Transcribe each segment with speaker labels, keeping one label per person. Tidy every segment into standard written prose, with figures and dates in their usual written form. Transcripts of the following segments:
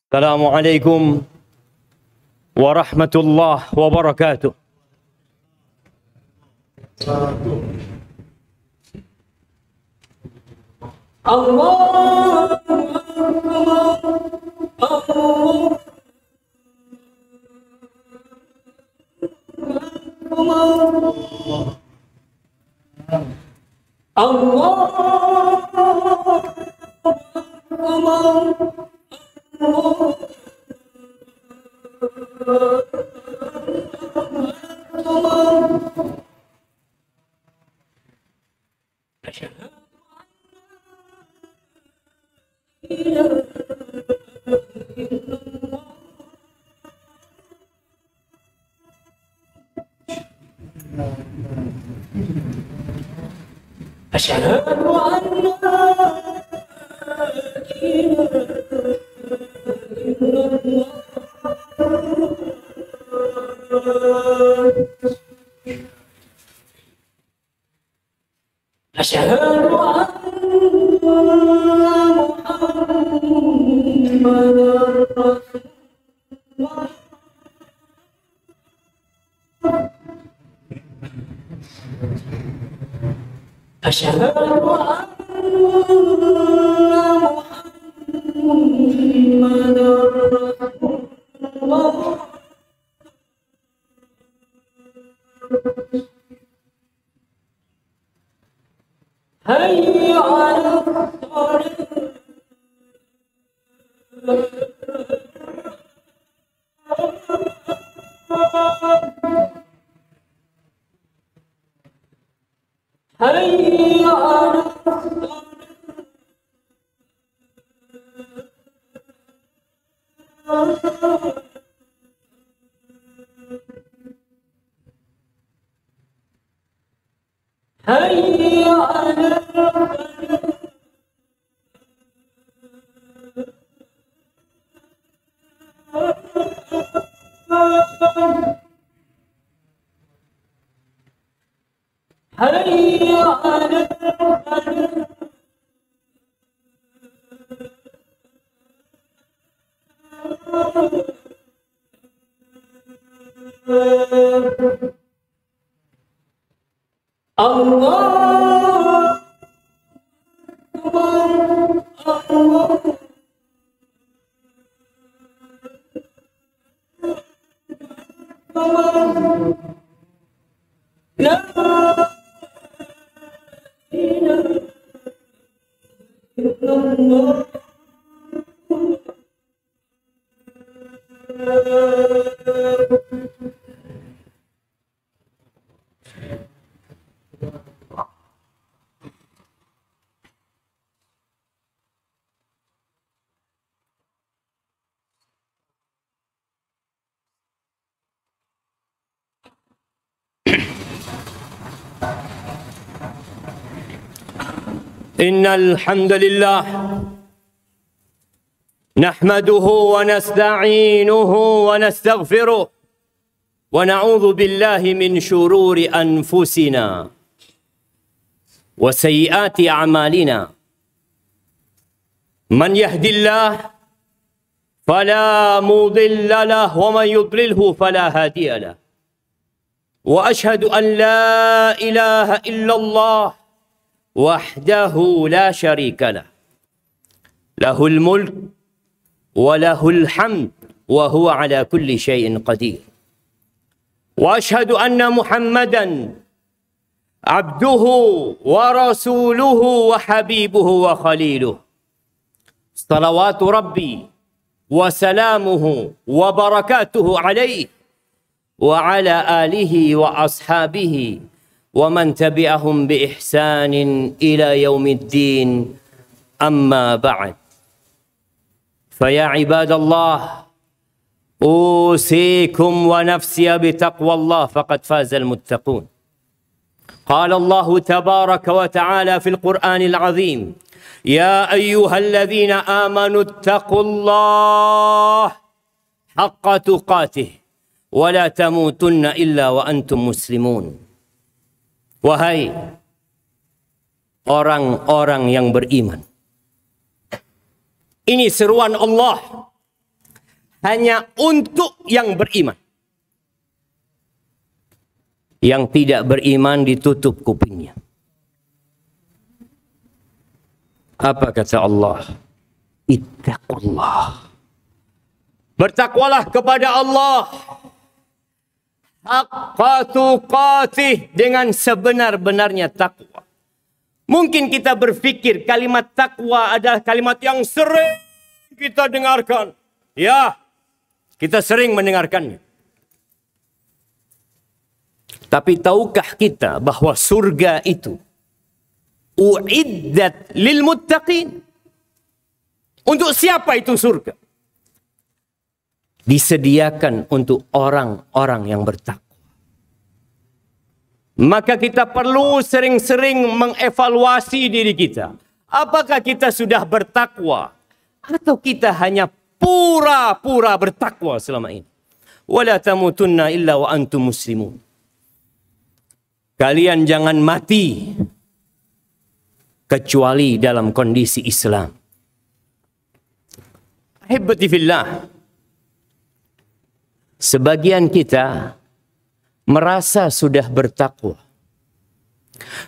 Speaker 1: Assalamualaikum warahmatullahi wabarakatuh. Allah إن الحمد لله نحمده ونستعينه ونستغفره ونعوذ بالله من شرور أنفسنا وسيئات أعمالنا من يهد الله فلا مضل له ومن يضلله فلا هادي له وأشهد أن لا إله إلا الله وحده لا شريك له له الملك وله الحمد وهو على كل شيء قدير وأشهد أن محمدا عبده ورسوله وحبيبه وخليله صلوات ربي وسلامه وبركاته عليه وعلى آله وأصحابه ومن تبعهم بإحسان إلى يوم الدين أما بعد فيا عباد الله أوصيكم ونفسي بتقوى الله فقد فاز المتقون قال الله تبارك وتعالى في القرآن العظيم يا أيها الذين آمنوا اتقوا الله حق تقاته ولا تموتن إلا وأنتم مسلمون. Wahai orang-orang yang beriman, ini seruan Allah hanya untuk yang beriman. Yang tidak beriman ditutup kupingnya. Apa kata Allah? Ittaqullah. Bertakwalah kepada Allah. Haqqa tuqatih, dengan sebenar-benarnya takwa. Mungkin kita berpikir kalimat takwa adalah kalimat yang sering kita dengarkan. Ya, kita sering mendengarkannya. Tapi tahukah kita bahwa surga itu uiddat lil muttaqin? Untuk siapa itu surga? Disediakan untuk orang-orang yang bertakwa. Maka kita perlu sering-sering mengevaluasi diri kita. Apakah kita sudah bertakwa? Atau kita hanya pura-pura bertakwa selama ini? Wala tamutunna illa wa antum muslimun. Kalian jangan mati kecuali dalam kondisi Islam. Ahibbati fillah. Sebagian kita merasa sudah bertakwa.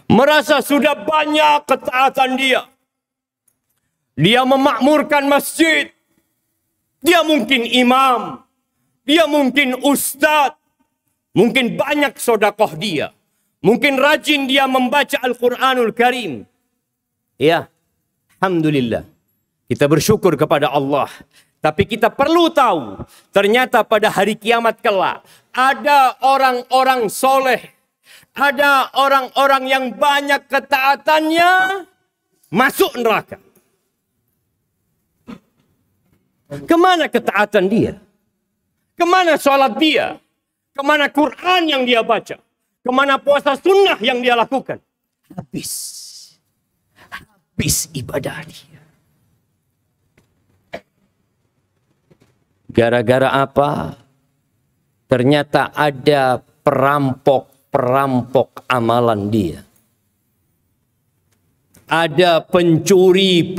Speaker 1: Merasa sudah banyak ketaatan dia. Dia memakmurkan masjid. Dia mungkin imam. Dia mungkin ustadz. Mungkin banyak sedekah dia. Mungkin rajin dia membaca Al-Quranul Karim. Ya, alhamdulillah. Kita bersyukur kepada Allah. Tapi kita perlu tahu, ternyata pada hari kiamat kelak, ada orang-orang soleh, ada orang-orang yang banyak ketaatannya, masuk neraka. Kemana ketaatan dia? Kemana sholat dia? Kemana Quran yang dia baca? Kemana puasa sunnah yang dia lakukan? Habis ibadah dia. Gara-gara apa? Ternyata ada perampok amalan dia. Ada pencuri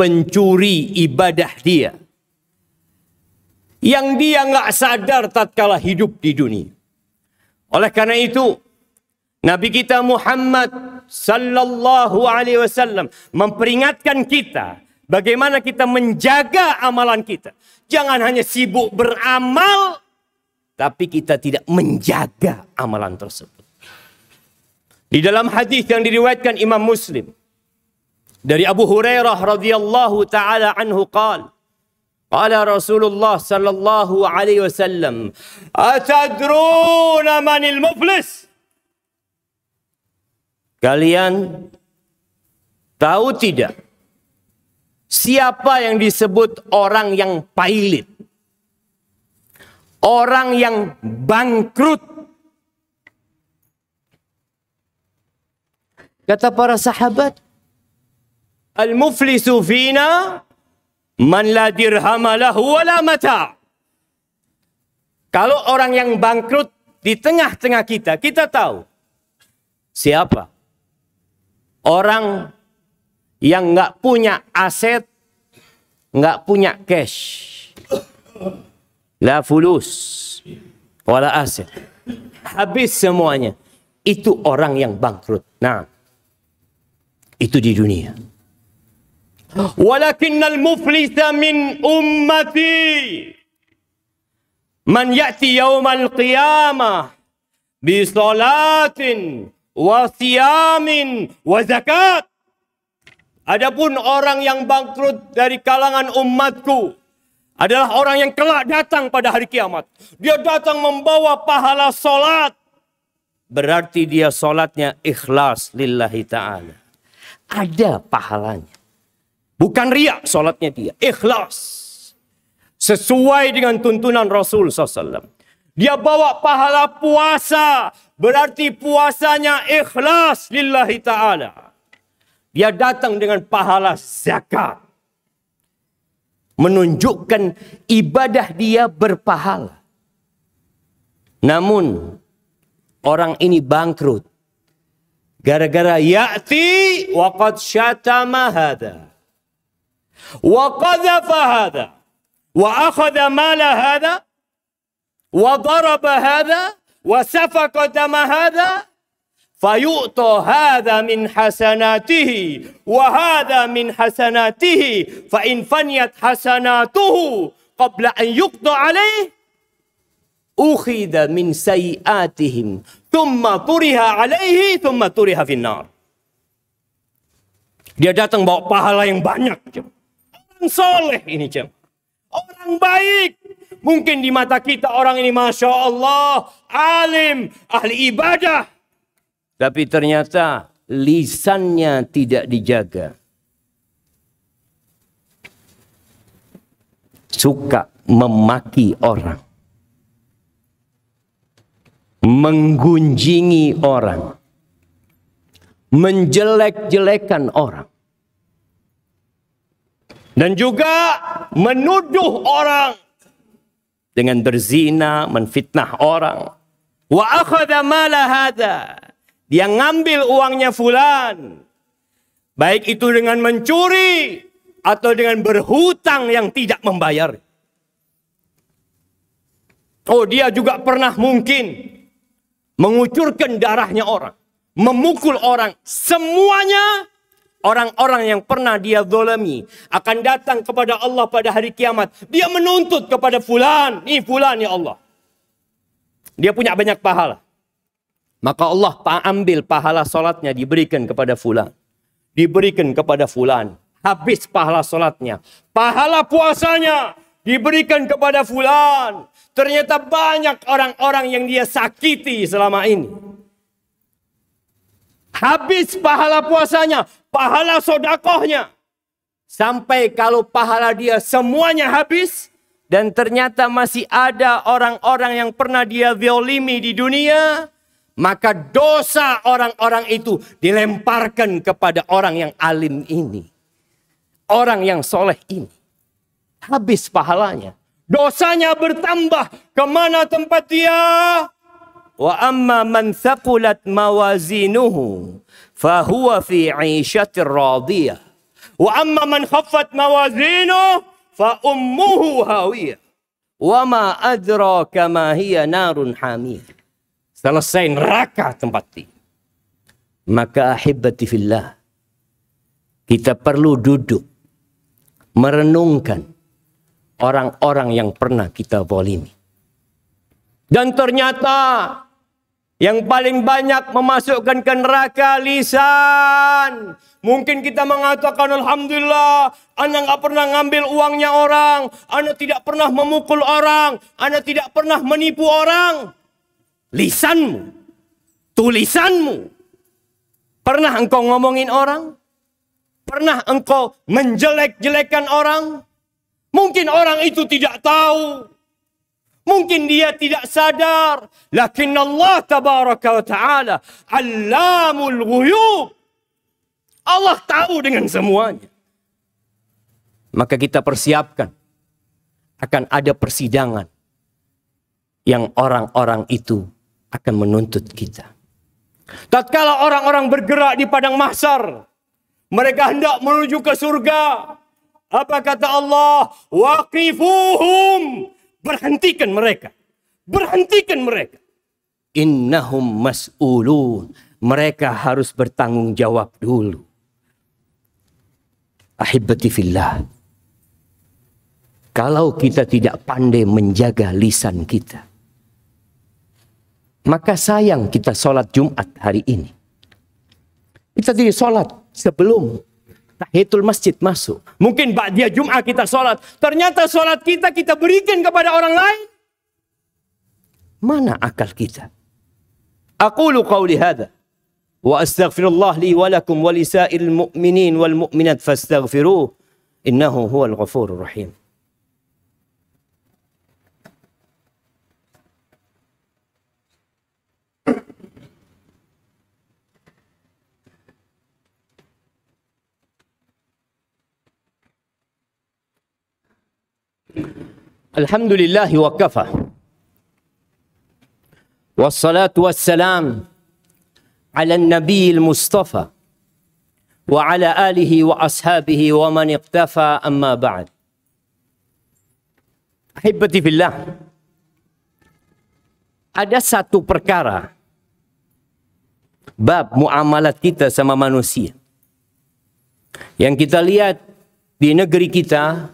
Speaker 1: ibadah dia. Yang dia nggak sadar tatkala hidup di dunia. Oleh karena itu, Nabi kita Muhammad sallallahu alaihi wasallam memperingatkan kita bagaimana kita menjaga amalan kita. Jangan hanya sibuk beramal, tapi kita tidak menjaga amalan tersebut. Di dalam hadis yang diriwayatkan Imam Muslim dari Abu Hurairah radhiyallahu taala anhu qala Rasulullah sallallahu alaihi wasallam, "Atadruna manil muflis?" Kalian tahu tidak siapa yang disebut orang yang pailit? Orang yang bangkrut. Kata para sahabat, "Al-muflisu fina man la dirhama lahu wa la mata'." Kalau orang yang bangkrut di tengah-tengah kita, kita tahu siapa? Orang yang nggak punya aset, nggak punya cash, la fulus, wala aset, habis semuanya. Itu orang yang bangkrut. Nah, itu di dunia. Walakinnal muflisa min ummati man ya'ti yawmal qiyamah bi salatin wa siyamin wa zakat. Adapun orang yang bangkrut dari kalangan umatku adalah orang yang kelak datang pada hari kiamat. Dia datang membawa pahala solat. Berarti dia solatnya ikhlas lillahi ta'ala. Ada pahalanya. Bukan riak solatnya dia. Ikhlas. Sesuai dengan tuntunan Rasul SAW. Dia bawa pahala puasa. Berarti puasanya ikhlas lillahi ta'ala. Dia datang dengan pahala zakat. Menunjukkan ibadah dia berpahala. Namun orang ini bangkrut. Gara-gara ya'ti wa qad syatama hadha. Wa qadhafa hadha. wa akhadha mala hadha wa daraba hadha wa safaqa dama hadha fayu'ta hadha min hasanatihi wa hadha min hasanatihi fa in faniyat hasanatuhu qabla an yuqda alaih ukhidha min sayiatihim thumma turiha alaihi thumma turiha finnar. Dia datang bawa pahala yang banyak. Orang soleh ini, orang baik. Mungkin di mata kita orang ini Masya Allah, alim, ahli ibadah. Tapi ternyata lisannya tidak dijaga. Suka memaki orang. Menggunjingi orang. Menjelek-jelekan orang. Dan juga menuduh orang dengan berzina, menfitnah orang. Wa akhadha mala hadha. Dia ngambil uangnya fulan. Baik itu dengan mencuri atau dengan berhutang yang tidak membayar. Oh, dia juga pernah mungkin mengucurkan darahnya orang, memukul orang. Semuanya orang-orang yang pernah dia zalimi akan datang kepada Allah pada hari kiamat. Dia menuntut kepada fulan. Ini fulan ya Allah. Dia punya banyak pahala. Maka Allah ambil pahala solatnya diberikan kepada fulan. Diberikan kepada fulan. Habis pahala solatnya. Pahala puasanya diberikan kepada fulan. Ternyata banyak orang-orang yang dia sakiti selama ini. Habis pahala puasanya, pahala sodakohnya. Sampai kalau pahala dia semuanya habis. Dan ternyata masih ada orang-orang yang pernah dia zalimi di dunia. Maka dosa orang-orang itu dilemparkan kepada orang yang alim ini. Orang yang soleh ini. Habis pahalanya. Dosanya bertambah. Kemana tempat dia? Wa amma man thaqulat mawazinuhu fahuwa fi 'ishatir radiyah. Wa amma man khaffat mawazinuhu fa ummuhu hawiyah. Wa ma adraka ma hiya narun hamiyah. Selesai neraka tempat dia. Maka ahibati fillah, kita perlu duduk merenungkan orang-orang yang pernah kita zalimi. Dan ternyata yang paling banyak memasukkan ke neraka lisan. Mungkin kita mengatakan alhamdulillah, Anda nggak pernah ngambil uangnya orang, Anda tidak pernah memukul orang, Anda tidak pernah menipu orang. Lisanmu, tulisanmu. Pernah engkau ngomongin orang? Pernah engkau menjelek-jelekan orang? Mungkin orang itu tidak tahu. Mungkin dia tidak sadar. Lakin Allah tabaraka wa ta'ala allamul ghuyub. Allah tahu dengan semuanya. Maka kita persiapkan. Akan ada persidangan. Yang orang-orang itu akan menuntut kita. Tatkala orang-orang bergerak di padang mahsyar. Mereka hendak menuju ke surga. Apa kata Allah? Waqifuhum. Berhentikan mereka. Berhentikan mereka. Innahum mas'ulun. Mereka harus bertanggung jawab dulu. Ahibati fillah. Kalau kita tidak pandai menjaga lisan kita. Maka sayang kita sholat Jumat hari ini. Kita tidak sholat sebelum tahiyatul masjid masuk. Mungkin ba'da Jumat kita sholat. Ternyata sholat kita berikan kepada orang lain. Mana akal kita? Aqulu qawli hadha. Wa astaghfirullah li walakum wa lisa'il mu'minin wal mu'minat fastaghfiruh. Innahu huwal ghafurur rahim. Alhamdulillah wa kafa. Wassalatu wassalam ala nabi al-mustafa wa ala alihi wa ashabihi wa man iqtafa amma ba'd. Ahibati fillah. Ada satu perkara bab muamalat kita sama manusia yang kita lihat di negeri kita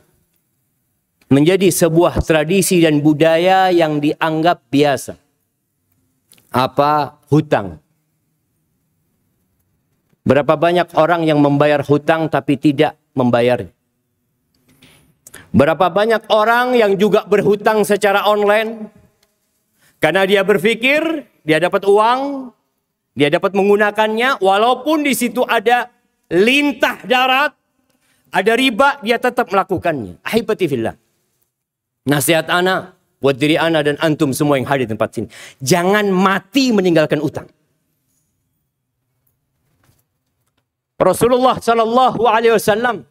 Speaker 1: menjadi sebuah tradisi dan budaya yang dianggap biasa. Apa? Hutang. Berapa banyak orang yang membayar hutang tapi tidak membayarnya? Berapa banyak orang yang juga berhutang secara online karena dia berpikir dia dapat uang, dia dapat menggunakannya walaupun di situ ada lintah darat, ada riba, dia tetap melakukannya. Ahibati fillah. Nasihat ana buat diri ana dan antum semua yang hadir di tempat sini. Jangan mati meninggalkan utang. Rasulullah sallallahu alaihi wasallam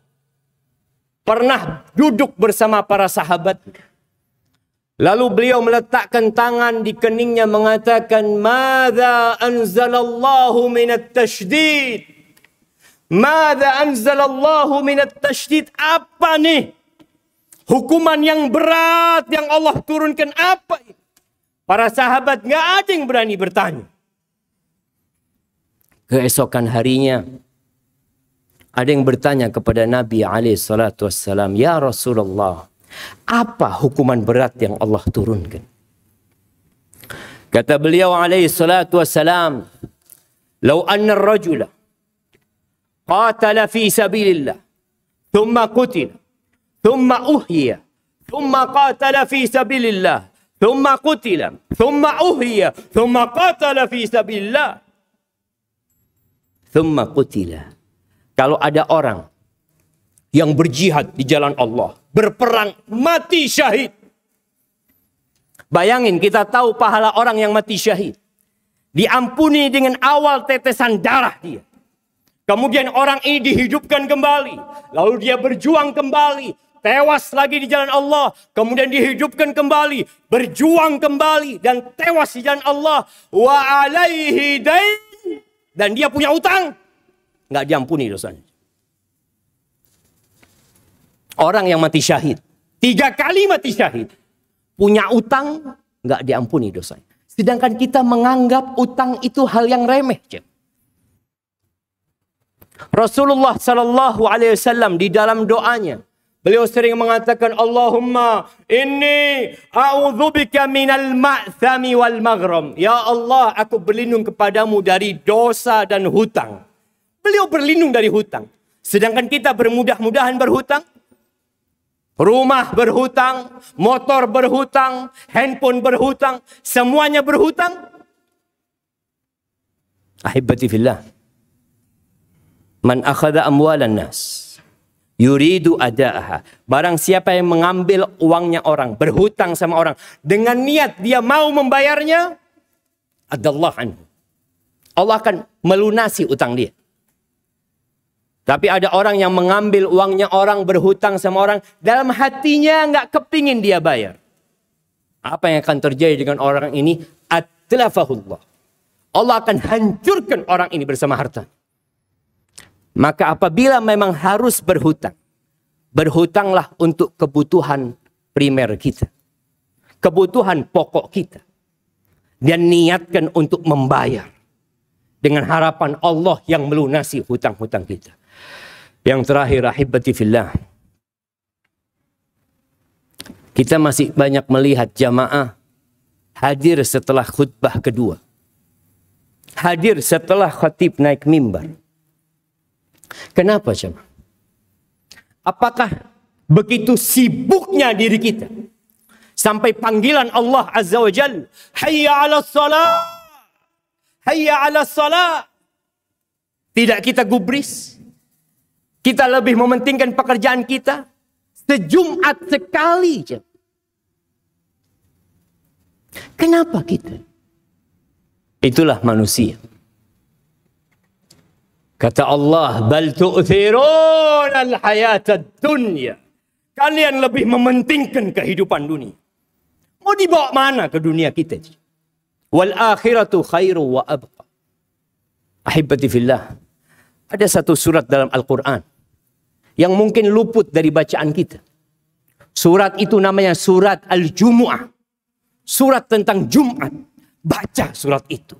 Speaker 1: pernah duduk bersama para sahabat. Lalu beliau meletakkan tangan di keningnya mengatakan, "Madza anzalallahu minat tasydid?" Madza anzalallahu minat tasydid? Apa nih hukuman yang berat yang Allah turunkan? Apa? Para sahabat nggak ada yang berani bertanya. Keesokan harinya ada yang bertanya kepada Nabi SAW, "Ya Rasulullah, apa hukuman berat yang Allah turunkan?" Kata beliau SAW, "Lau anna ar-rajula qatala fi sabilillah, thumma qutila, thumma uhyiya, thumma qatala fi sabilillah, thumma qutila, thumma uhyiya, thumma qatala fi sabilillah, thumma qutila." Kalau ada orang yang berjihad di jalan Allah, berperang, mati syahid. Bayangin, kita tahu pahala orang yang mati syahid. Diampuni dengan awal tetesan darah dia. Kemudian orang ini dihidupkan kembali. Lalu dia berjuang kembali. Tewas lagi di jalan Allah. Kemudian dihidupkan kembali. Berjuang kembali. Dan tewas di jalan Allah. Wa alaihi dain. Dan dia punya utang. Nggak diampuni dosanya. Orang yang mati syahid. 3 kali mati syahid. Punya utang. Nggak diampuni dosanya. Sedangkan kita menganggap utang itu hal yang remeh. Rasulullah sallallahu alaihi wasallam di dalam doanya, beliau sering mengatakan, "Allahumma inni a'udzubika minal ma'thami wal maghram." Ya Allah, aku berlindung kepadamu dari dosa dan hutang. Beliau berlindung dari hutang. Sedangkan kita bermudah-mudahan berhutang. Rumah berhutang, motor berhutang, handphone berhutang, semuanya berhutang. Ahibati fillah. Man akhadha amwalan nas yuridu ada'aha. Barang siapa yang mengambil uangnya orang, berhutang sama orang dengan niat dia mau membayarnya, adallah anhu. Allah akan melunasi utang dia. Tapi ada orang yang mengambil uangnya orang, berhutang sama orang, dalam hatinya nggak kepingin dia bayar. Apa yang akan terjadi dengan orang ini? Atlafahullah. Allah akan hancurkan orang ini bersama harta. Maka apabila memang harus berhutang, berhutanglah untuk kebutuhan primer kita. Kebutuhan pokok kita. Dan niatkan untuk membayar. Dengan harapan Allah yang melunasi hutang-hutang kita. Yang terakhir, ahibati fillah. Kita masih banyak melihat jamaah hadir setelah khutbah kedua. Hadir setelah khatib naik mimbar. Kenapa jemaah? Apakah begitu sibuknya diri kita sampai panggilan Allah Azza wa Jalla, hayya 'alas salat, hayya 'alas salat, tidak kita gubris? Kita lebih mementingkan pekerjaan kita sejumat sekali. Kenapa kita? Itulah manusia. Kata Allah, bal tu'thirun al-hayatad dunya. Kalian lebih mementingkan kehidupan dunia. Mau dibawa mana ke dunia kita? Wal akhiratu khairu wa abqa. Ahibati fillah. Ada satu surat dalam Al-Quran yang mungkin luput dari bacaan kita. Surat itu namanya surat Al-Jumu'ah. Surat tentang Jumat. Baca surat itu.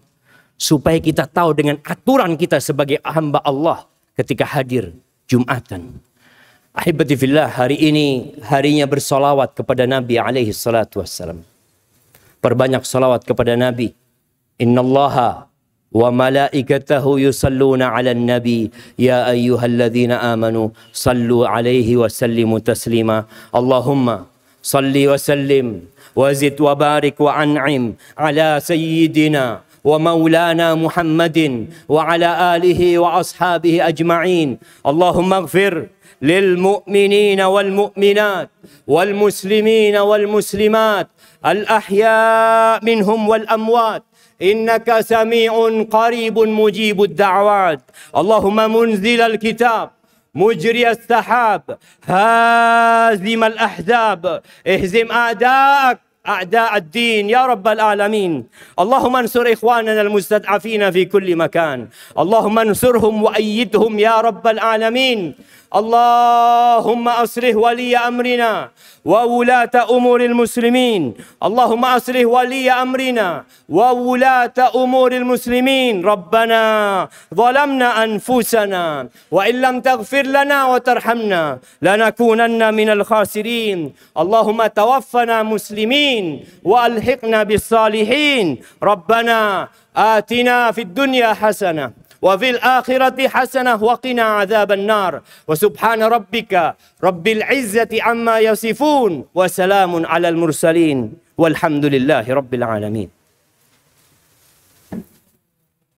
Speaker 1: Supaya kita tahu dengan aturan kita sebagai hamba Allah ketika hadir Jumatan. Ahibati fillah, hari ini harinya bersolawat kepada Nabi alaihi salatu wassalam. Perbanyak salawat kepada Nabi. Innallaha wa malaikatahu yusalluna 'alan nabi ya ayyuhalladzina amanu sallu 'alaihi wa sallimu taslima. Allahumma salli wa sallim wa zid wa barik wa an'im 'ala sayyidina wa maulana Muhammadin wa 'ala alihi wa ashabihi ajma'in. Allahumma ighfir للمؤمنين والمؤمنات والمسلمين والمسلمات الأحياء منهم والأموات إنك سميع قريب مجيب الدعوات. اللهم منزل الكتاب مجري السحاب هازم الأحزاب اهزم أعداءك أعداء الدين يا رب العالمين. اللهم انصر إخواننا المستضعفين في كل مكان. اللهم انصرهم وأيدهم يا رب العالمين. اللهم أصلح ولي أمرنا وولاة أمور المسلمين. اللهم أصلح ولي أمرنا وولاة أمور المسلمين. ربنا ظلمنا أنفسنا وإن لم تغفر لنا وترحمنا لنكونن من الخاسرين. اللهم توفنا مسلمين وألحقنا بالصالحين. ربنا آتنا في الدنيا حسنة وفي الآخرة حسنة وقنا عذاب النار. وسبحان ربك رب العزة عما يصفون وسلام على المرسلين والحمد لله رب العالمين.